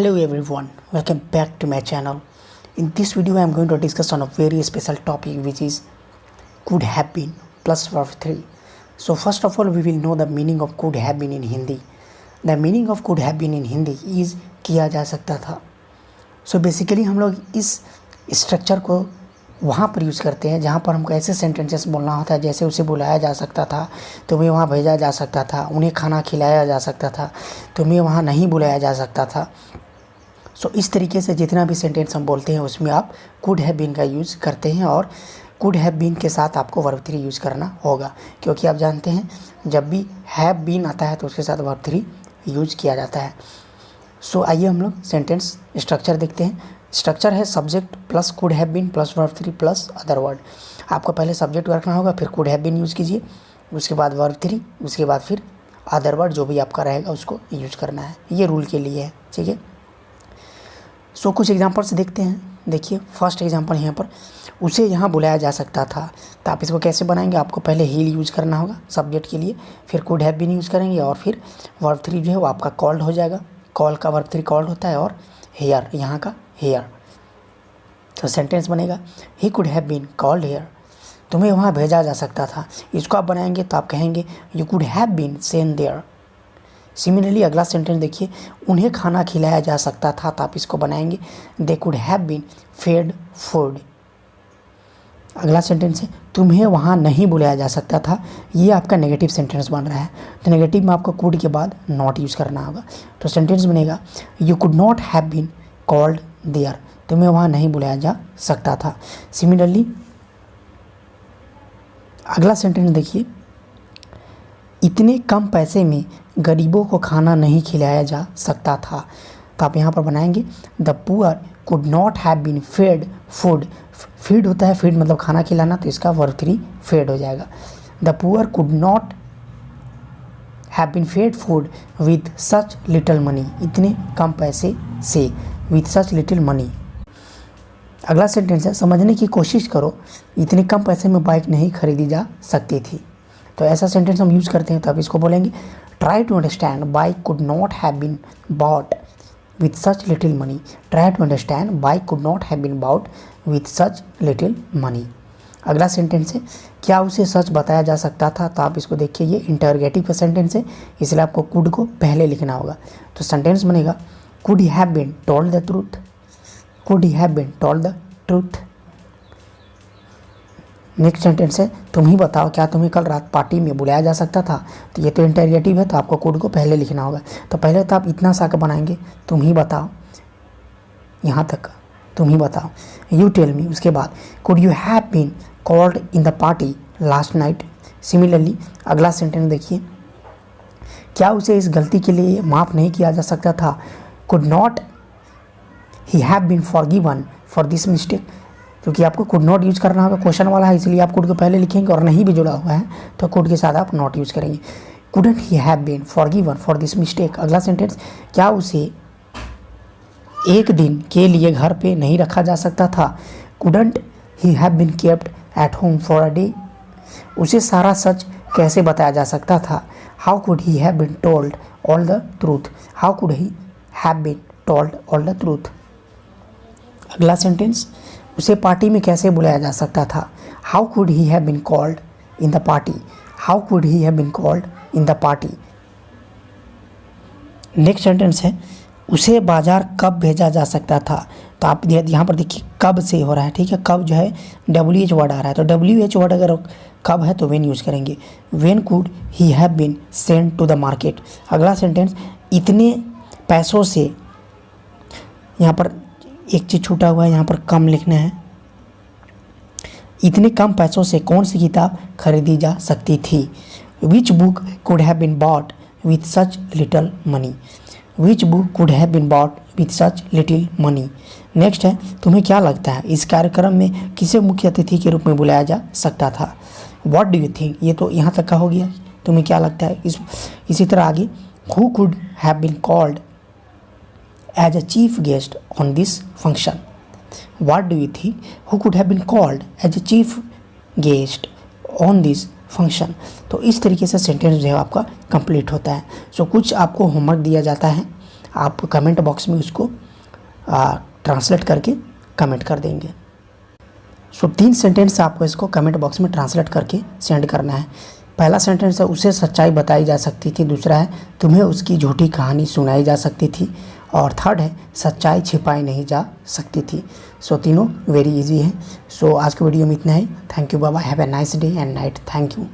Hello everyone, welcome back to my channel. In this video I am going to discuss on a very special topic which is could have been plus verb 3. So first of all we will know the meaning of could have been in Hindi. The meaning of could have been in Hindi is किया जा सकता था. So basically हम लोग इस structure को वहाँ पर यूज़ करते हैं जहाँ पर हमको ऐसे सेंटेंसेस बोलना होता है जैसे उसे बुलाया जा सकता था, तुम्हें वहाँ भेजा जा सकता था, उन्हें खाना खिलाया जा सकता था, तुम्हें वहाँ नहीं बुलाया जा सकता था. सो इस तरीके से जितना भी सेंटेंस हम बोलते हैं उसमें आप कुड हैव बीन का यूज़ करते हैं और कुड हैव बीन के साथ आपको वर्ब 3 यूज़ करना होगा, क्योंकि आप जानते हैं जब भी हैव बीन आता है तो उसके साथ वर्ब 3 यूज़ किया जाता है. सो आइए हम लोग सेंटेंस स्ट्रक्चर देखते हैं. स्ट्रक्चर है subject plus could have been plus verb 3 plus other word. आपको पहले सब्जेक्ट रखना होगा, फिर कुड हैव बीन यूज़ कीजिए, उसके बाद वर्ब 3, उसके बाद फिर अदर वर्ड जो भी आपका रहेगा उसको यूज़ करना है. ये रूल के लिए है, ठीक है. सो कुछ एग्जांपल्स देखते हैं. देखिए फर्स्ट एग्जांपल यहाँ पर, उसे यहाँ बुलाया जा सकता था. तो आप इसको कैसे बनाएंगे, आपको पहले हील यूज़ करना होगा सब्जेक्ट के लिए, फिर कुड हैव बीन यूज़ करेंगे और फिर वर्ब 3 जो है वो आपका कॉल्ड हो जाएगा. कॉल का वर्ब 3 कॉल्ड होता है और हेयर यहाँ का हेयर. तो सेंटेंस बनेगा he could have been called here. तुम्हें वहाँ भेजा जा सकता था. इसको आप बनाएंगे तो आप कहेंगे you could have been send there. Similarly अगला सेंटेंस देखिए, उन्हें खाना खिलाया जा सकता था. तो आप इसको बनाएंगे they could have been fed food. अगला सेंटेंस है तुम्हें वहाँ नहीं बुलाया जा सकता था. ये आपका नेगेटिव सेंटेंस बन रहा है, तो नेगेटिव में आपको कुड के बाद नॉट यूज़ करना होगा. तो सेंटेंस बनेगा you could not have been called there. तुम्हें वहाँ नहीं बुलाया जा सकता था. सिमिलरली अगला सेंटेंस देखिए, इतने कम पैसे में गरीबों को खाना नहीं खिलाया जा सकता था. तो आप यहाँ पर बनाएंगे the poor could not have been fed food. Feed होता है, फीड मतलब खाना खिलाना, तो इसका वर्ब 3 फेड हो जाएगा. The poor could not have been fed food with such little money. इतने कम पैसे से, विद सच लिटिल मनी. अगला सेंटेंस है समझने की कोशिश करो, इतने कम पैसे में बाइक नहीं खरीदी जा सकती थी. तो ऐसा सेंटेंस हम यूज़ करते हैं. तो आप इसको बोलेंगे try to understand bike could not have been bought with such little money. Try to understand bike could not have been bought with such little money. अगला सेंटेंस है क्या उसे सच बताया जा सकता था. तो आप इसको देखिए, ये इंटरोगेटिव सेंटेंस है, इसलिए आपको कुड को पहले लिखना होगा. तो सेंटेंस बनेगा could he have been told the truth. Could he have been told the truth. Next sentence है तुम ही बताओ क्या तुम्हें कल रात पार्टी में बुलाया जा सकता था. तो ये तो इंटरोगेटिव है, तो आपको कोड को पहले लिखना होगा. तो पहले तो आप इतना सा का बनाएंगे तुम ही बताओ, यहाँ तक तुम ही बताओ, यू टेल मी. उसके बाद could you have been called in the party last night. Similarly अगला सेंटेंस देखिए, क्या उसे इस गलती के लिए माफ़ नहीं किया जा सकता था. Could not he have been forgiven for this mistake. क्योंकि आपको कुड नॉट यूज़ करना होगा, क्वेश्चन वाला है, इसलिए आप कुड को पहले लिखेंगे, और नहीं भी जुड़ा हुआ है तो कुड के साथ आप नॉट यूज़ करेंगे. Couldn't he have been forgiven for this mistake. अगला सेंटेंस, क्या उसे एक दिन के लिए घर पे नहीं रखा जा सकता था. Couldn't he have been kept at home for a day. उसे सारा सच कैसे बताया जा सकता था. How could he have been told all the truth. How could he have been told all the truth. अगला सेंटेंस, उसे पार्टी में कैसे बुलाया जा सकता था. How could he have been called in the party. How could he have been called in the party. Next sentence है उसे बाजार कब भेजा जा सकता था. तो आप यहाँ पर देखिए कब से हो रहा है, ठीक है. कब जो है WH वर्ड आ रहा है, तो WH वर्ड अगर कब है तो वेन यूज़ करेंगे. When could he have been sent to the market. अगला सेंटेंस, इतने पैसों से, यहाँ पर एक चीज़ छूटा हुआ है, यहाँ पर कम लिखना है. इतने कम पैसों से कौन सी किताब खरीदी जा सकती थी. Which book could have been bought with such little money. Which book could have been bought with such little money. Next है तुम्हें क्या लगता है इस कार्यक्रम में किसे मुख्य अतिथि के रूप में बुलाया जा सकता था. What do you think. ये तो यहाँ तक का हो गया, तुम्हें क्या लगता है. इसी तरह आगे, who could have been called as a chief guest on this function. What do you think? Who could have been called as a chief guest on this function? तो इस तरीके से सेंटेंस जो है आपका कंप्लीट होता है. सो कुछ आपको होमवर्क दिया जाता है, आप कमेंट बॉक्स में उसको ट्रांसलेट करके कमेंट कर देंगे। सो 3 सेंटेंस आपको इसको कमेंट बॉक्स में ट्रांसलेट करके सेंड करना है। पहला सेंटेंस है उसे सच्चाई बताई जा सकती थी, दूसरा है तुम्हें उसकी झूठी कहानी सुनाई जा सकती थी, और थर्ड है सच्चाई छिपाई नहीं जा सकती थी। सो तीनों वेरी इजी है। सो आज के वीडियो में इतना ही। Thank you, bye bye, have a nice day and night. Thank you.